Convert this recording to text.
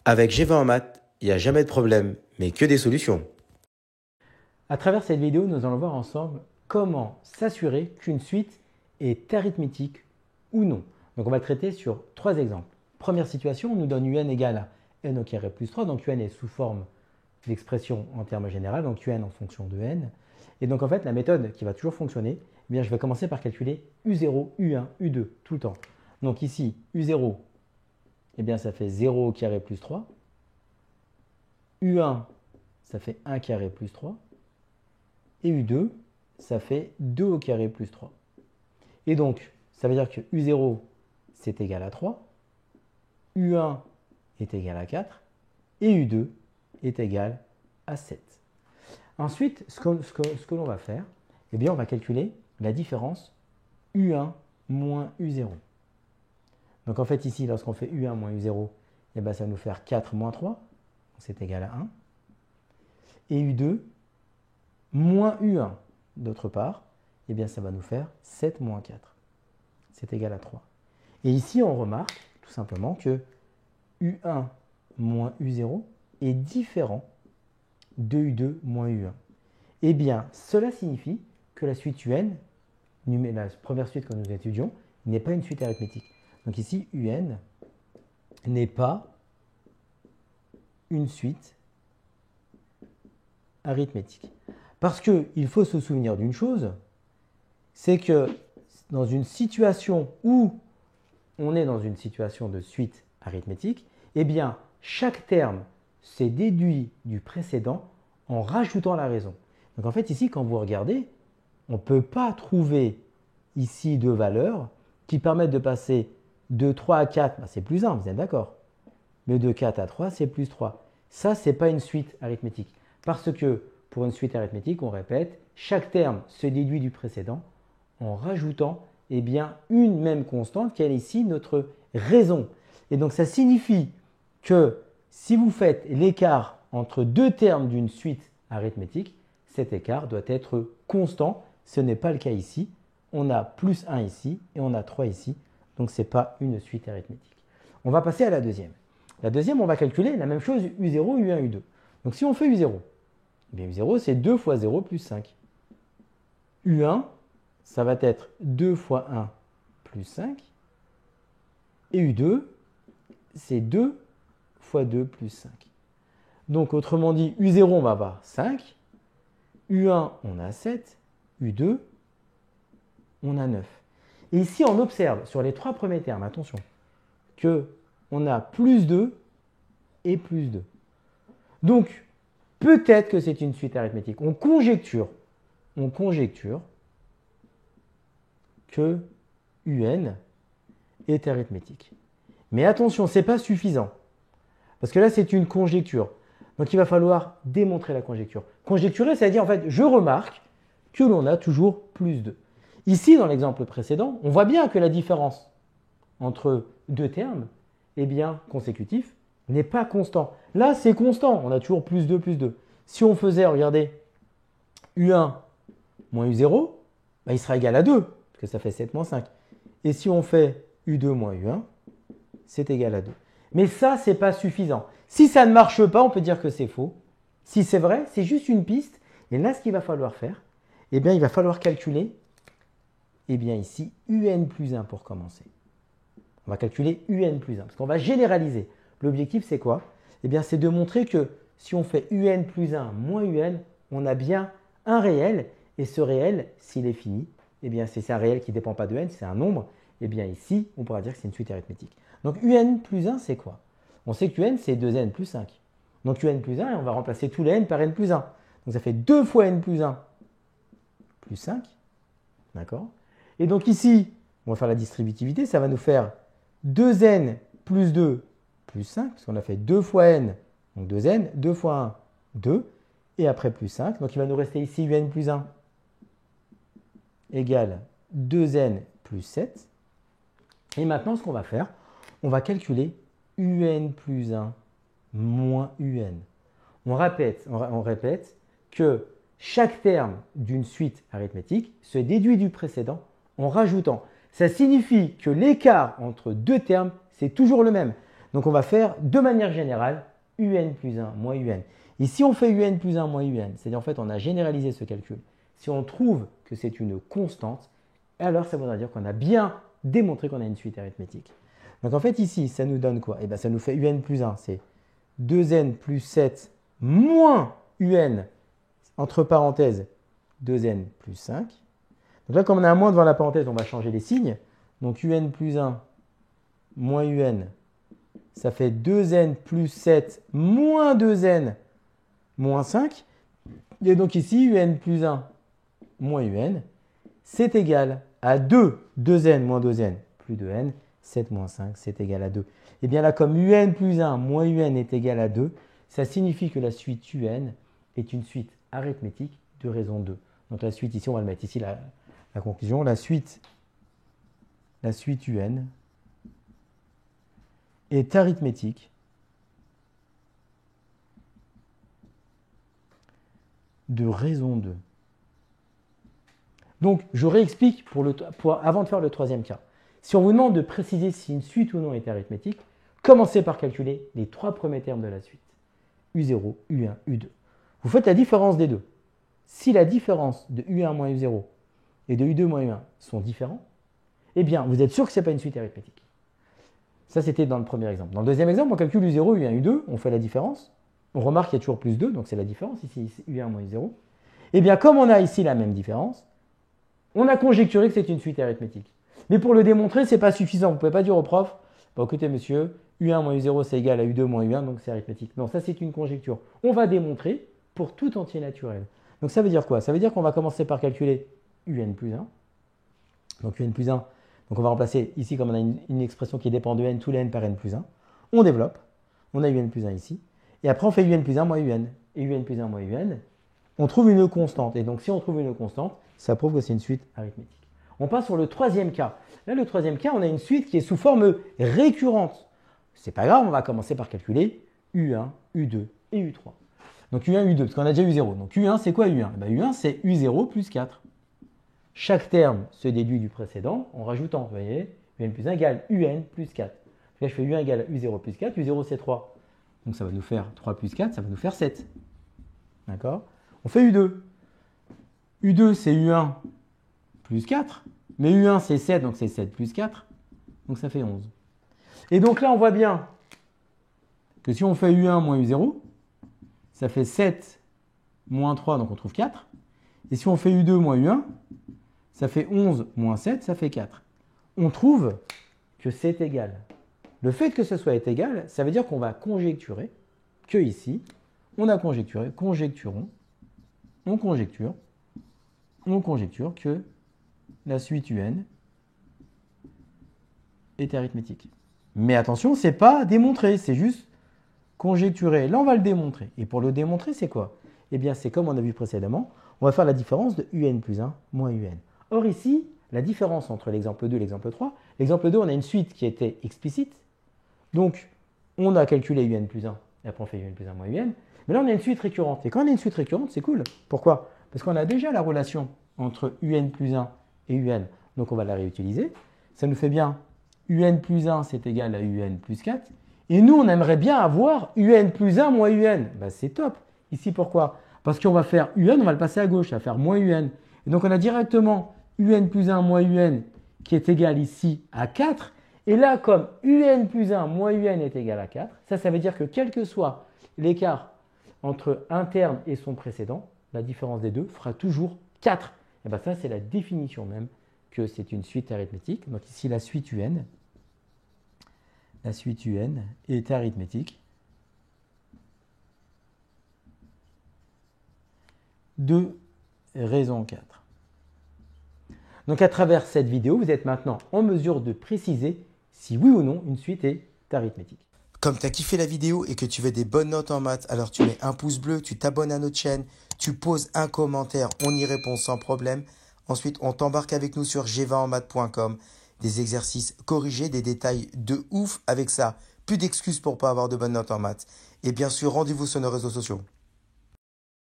Avec G20 en maths, il n'y a jamais de problème, mais que des solutions. À travers cette vidéo, nous allons voir ensemble comment s'assurer qu'une suite est arithmétique ou non. Donc on va le traiter sur trois exemples. Première situation, on nous donne un égale à n au carré plus 3. Donc un est sous forme d'expression en termes généraux, donc un en fonction de n. Et donc en fait, la méthode qui va toujours fonctionner, eh bien, je vais commencer par calculer U0, U1, U2 tout le temps. Donc ici, U0, eh bien, ça fait 0 au carré plus 3. U1, ça fait 1 carré plus 3. Et U2, ça fait 2 au carré plus 3. Et donc, ça veut dire que U0, c'est égal à 3. U1 est égal à 4. Et U2 est égal à 7. Ensuite, ce que l'on va faire, eh bien, on va calculer la différence U1 moins U0. Donc en fait, ici, lorsqu'on fait U1 moins U0, eh bien, ça va nous faire 4 moins 3. C'est égal à 1. Et U2 moins U1, d'autre part, eh bien, ça va nous faire 7 moins 4. C'est égal à 3. Et ici, on remarque tout simplement que U1 moins U0 est différent de U2 moins U1. Eh bien, cela signifie que la suite UN, la première suite que nous étudions, n'est pas une suite arithmétique. Donc ici, UN n'est pas une suite arithmétique. Parce qu'il faut se souvenir d'une chose, c'est que dans une situation où on est dans une situation de suite arithmétique, eh bien, chaque terme s'est déduit du précédent en rajoutant la raison. Donc en fait, ici, quand vous regardez, on ne peut pas trouver ici deux valeurs qui permettent de passer de 3 à 4, ben c'est plus 1, vous êtes d'accord. Mais de 4 à 3, c'est plus 3. Ça, ce n'est pas une suite arithmétique. Parce que pour une suite arithmétique, on répète, chaque terme se déduit du précédent en rajoutant eh bien, une même constante qui est ici notre raison. Et donc ça signifie que si vous faites l'écart entre deux termes d'une suite arithmétique, cet écart doit être constant. Ce n'est pas le cas ici. On a plus 1 ici et on a 3 ici. Donc ce n'est pas une suite arithmétique. On va passer à la deuxième. La deuxième, on va calculer la même chose U0, U1, U2. Donc si on fait U0, eh bien U0 c'est 2 fois 0 plus 5. U1, ça va être 2 fois 1 plus 5. Et U2, c'est 2 fois 2 plus 5. Donc autrement dit, U0, on va avoir 5. U1, on a 7. U2, on a 9. Et ici, on observe sur les trois premiers termes, attention, qu'on a plus 2 et plus 2. Donc, peut-être que c'est une suite arithmétique. On conjecture que UN est arithmétique. Mais attention, ce n'est pas suffisant. Parce que là, c'est une conjecture. Donc, il va falloir démontrer la conjecture. Conjecturer, c'est-à-dire, en fait, je remarque que l'on a toujours plus 2. Ici, dans l'exemple précédent, on voit bien que la différence entre deux termes, eh bien, consécutifs, n'est pas constant. Là, c'est constant. On a toujours plus 2, plus 2. Si on faisait, regardez, U1 moins U0, ben, il sera égal à 2, parce que ça fait 7 moins 5. Et si on fait U2 moins U1, c'est égal à 2. Mais ça, ce n'est pas suffisant. Si ça ne marche pas, on peut dire que c'est faux. Si c'est vrai, c'est juste une piste. Et là, ce qu'il va falloir faire, eh bien, il va falloir calculer, eh bien, ici, UN plus 1 pour commencer. On va calculer UN plus 1, parce qu'on va généraliser. L'objectif, c'est quoi? Eh bien, c'est de montrer que si on fait UN plus 1 moins UN, on a bien un réel. Et ce réel, s'il est fini, eh bien, c'est un réel qui ne dépend pas de n, c'est un nombre. Eh bien, ici, on pourra dire que c'est une suite arithmétique. Donc, UN plus 1, c'est quoi? On sait que UN, c'est 2n plus 5. Donc, UN plus 1, et on va remplacer tous les n par n plus 1. Donc, ça fait 2 fois n plus 1 plus 5. D'accord? Et donc, ici, on va faire la distributivité. Ça va nous faire 2n plus 2 plus 5, parce qu'on a fait 2 fois n, donc 2n, 2 fois 1, 2, et après plus 5. Donc, il va nous rester ici un plus 1 égale 2n plus 7. Et maintenant, ce qu'on va faire, on va calculer un plus 1 moins un. On répète que chaque terme d'une suite arithmétique se déduit du précédent en rajoutant. Ça signifie que l'écart entre deux termes, c'est toujours le même. Donc on va faire de manière générale un plus 1 moins un. Et si on fait un plus 1 moins un, c'est-à-dire en fait on a généralisé ce calcul, si on trouve que c'est une constante, alors ça voudra dire qu'on a bien démontré qu'on a une suite arithmétique. Donc en fait ici, ça nous donne quoi? Eh bien ça nous fait un plus 1, c'est 2n plus 7 moins un, entre parenthèses, 2n plus 5. Donc là, comme on a un moins devant la parenthèse, on va changer les signes. Donc un plus 1 moins un, ça fait 2n plus 7 moins 2n moins 5. Et donc ici, un plus 1 moins un, c'est égal à 2n moins 2n plus 2n, 7 moins 5, c'est égal à 2. Et bien là, comme un plus 1 moins un est égal à 2, ça signifie que la suite un est une suite arithmétique de raison 2. Donc la suite, ici, on va le mettre ici, la conclusion. La suite un est arithmétique de raison 2. Donc, je réexplique avant de faire le troisième cas. Si on vous demande de préciser si une suite ou non est arithmétique, commencez par calculer les trois premiers termes de la suite. U0, U1, U2. Vous faites la différence des deux. Si la différence de U1 moins U0 et de U2 moins U1 sont différents, eh bien, vous êtes sûr que ce n'est pas une suite arithmétique. Ça, c'était dans le premier exemple. Dans le deuxième exemple, on calcule U0, U1, U2, on fait la différence. On remarque qu'il y a toujours plus 2, donc c'est la différence, ici U1 moins U0. Eh bien, comme on a ici la même différence, on a conjecturé que c'est une suite arithmétique. Mais pour le démontrer, ce n'est pas suffisant. Vous ne pouvez pas dire au prof, bon, écoutez monsieur, U1 moins U0 c'est égal à U2 moins U1, donc c'est arithmétique. Non, ça c'est une conjecture. On va démontrer pour tout entier naturel. Donc ça veut dire quoi? Ça veut dire qu'on va commencer par calculer UN plus 1. Donc UN plus 1, donc on va remplacer ici, comme on a une expression qui dépend de n, tout le n par n plus 1. On développe, on a UN plus 1 ici. Et après on fait UN plus 1 moins UN. Et UN plus 1 moins UN, on trouve une constante. Et donc si on trouve une constante, ça prouve que c'est une suite arithmétique. On passe sur le troisième cas. Là, le troisième cas, on a une suite qui est sous forme récurrente. C'est pas grave, on va commencer par calculer U1, U2 et U3. Donc U1, U2, parce qu'on a déjà U0. Donc U1, c'est quoi U1? U1, c'est U0 plus 4. Chaque terme se déduit du précédent en rajoutant, vous voyez, UN plus 1 égale UN plus 4. Là, je fais U1 égale U0 plus 4. U0, c'est 3. Donc ça va nous faire 3 plus 4, ça va nous faire 7. D'accord? On fait U2. U2, c'est U1 plus 4. Mais U1, c'est 7, donc c'est 7 plus 4. Donc ça fait 11. Et donc là, on voit bien que si on fait U1 moins U0, ça fait 7 moins 3, donc on trouve 4. Et si on fait U2 moins U1, ça fait 11 moins 7, ça fait 4. On trouve que c'est égal. Le fait que ce soit égal, ça veut dire qu'on va conjecturer que ici, on a conjecturé, conjecturons, on conjecture que la suite UN est arithmétique. Mais attention, ce n'est pas démontrer, c'est juste conjecturer. Là, on va le démontrer. Et pour le démontrer, c'est quoi? Eh bien, c'est comme on a vu précédemment, on va faire la différence de UN plus 1 moins UN. Or ici, la différence entre l'exemple 2 et l'exemple 3, l'exemple 2, on a une suite qui était explicite. Donc, on a calculé UN plus 1, et après on fait UN plus 1 moins UN. Mais là, on a une suite récurrente. Et quand on a une suite récurrente, c'est cool. Pourquoi? Parce qu'on a déjà la relation entre UN plus 1 et UN. Donc, on va la réutiliser. Ça nous fait bien UN plus 1, c'est égal à UN plus 4. Et nous, on aimerait bien avoir UN plus 1 moins UN. Ben, c'est top. Ici, pourquoi? Parce qu'on va faire UN, on va le passer à gauche, ça va faire moins UN. Et donc, on a directement UN plus 1 moins UN qui est égal ici à 4. Et là, comme UN plus 1 moins UN est égal à 4, ça veut dire que quel que soit l'écart entre un terme et son précédent, la différence des deux fera toujours 4. Et bien ça, c'est la définition même que c'est une suite arithmétique. Donc ici, la suite UN est arithmétique de raison 4. Donc à travers cette vidéo, vous êtes maintenant en mesure de préciser si oui ou non une suite est arithmétique. Comme tu as kiffé la vidéo et que tu veux des bonnes notes en maths, alors tu mets un pouce bleu, tu t'abonnes à notre chaîne, tu poses un commentaire, on y répond sans problème. Ensuite, on t'embarque avec nous sur g20enmaths.com. Des exercices corrigés, des détails de ouf avec ça. Plus d'excuses pour pas avoir de bonnes notes en maths. Et bien sûr, rendez-vous sur nos réseaux sociaux.